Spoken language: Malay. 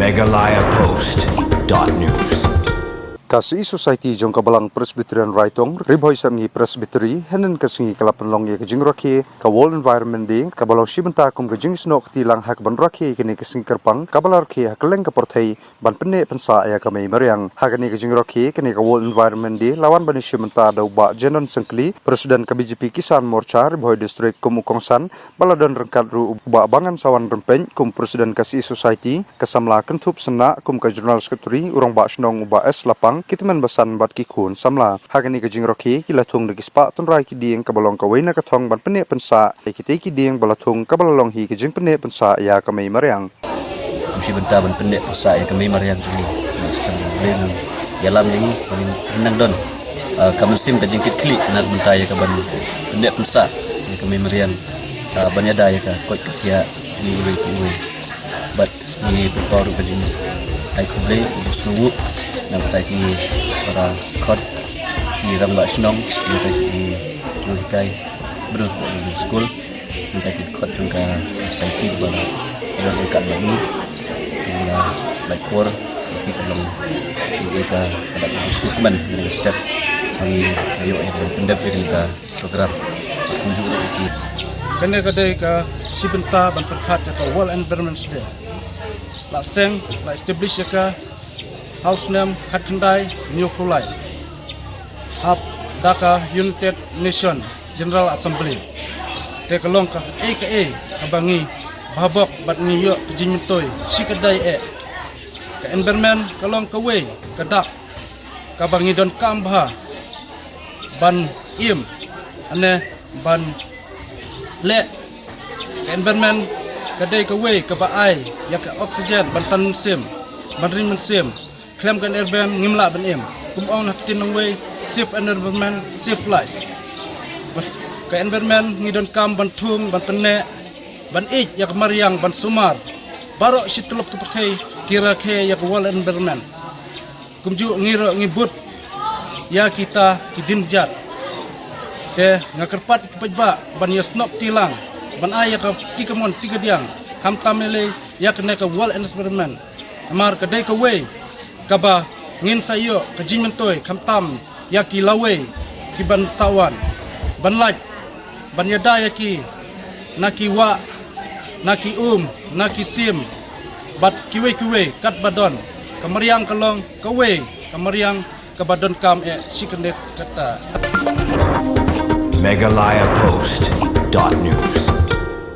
megalayapost.news. Kasi society jong kabalang Presbyterian Raitong riboy sa mga presbytery hanan kasingi kalapanlong ya kajing rakhi ka wall environment ding kabalaw shibanta kum kajing snok tilang hakban rakhi kini kasing kerpang kabalar ki hakleng ka porthai ban penne pensa ya kamay mariang hagani kajing rakhi kini ka wall environment di lawan bani shibanta daw ba jenon sengkli presiden ka BJP Kisan Morcha riboy district kum ukongsan baladon rengkat ru ba bangan sawan rempeng kum presiden kasi society kasamla kentup sena kum ka jurnal secretary urang ba snong ba es lapang kitman basan bat ki khun samla hagani ka jingrokhi kilathung de gispa tunrai ki dieng kabalong ka weina ka thong ban pene pensa ekite ki dieng balathung kabalong hi ki jing pene pensa ya kamai mariang mesti benta ban pene pensa ya kamai mariang tuli naskan len yalam ni nang don kamusim ka jingkit kli nak benta ya ka ban pene pensa ya kamai mariang banyada ya ka kot ya ni ui but ni perparu ka jing ai kublai busnu nang taiki para kot di rambak senong nang taiki nulikai bro di school nang taiki kot jangka society bala ada dekat lagi bila like for tapi kalau kita ada sukuman dengan step kami ayo yang pendap kita program menunjuk lagi kena kadai ka sibenta ban perkat ka wall environment day la seng la establish ka House name Khatandai New Prolai Hab Dhaka United Nation General Assembly Tekalong ka AKA kabangi babok bat niyo kejimitoy sikadai ka environment kalong kawe kadak kabangi don kambha ban im ane ban le ka environment kadai kawe kabaai ya ka oxygen ban tan sim ban rim sim klem kan urban ngimla ban em kumong naktin ng way safe environment safe life ka environment ngidon kam ban thung ban tenne ban ik yak mariang ban sumar baro situlop tu pakai kira ke yak wall environment kumju ngiro ngibut ya kita kidinjat te ngakerpat kepajba ban yasnok tilang ban aya ka kikamon tiga diang kam tamele yak ne ka wall environment amar ka dai ka way kaba ngin sayo kajinmentoy kamtam yaki lawe ki ban sawan ban laj ban yada yaki naki wa naki naki sim bat kiwe kat badon kamariang kalong kawe kamariang kabadon kam sikende kata megalayapost.news.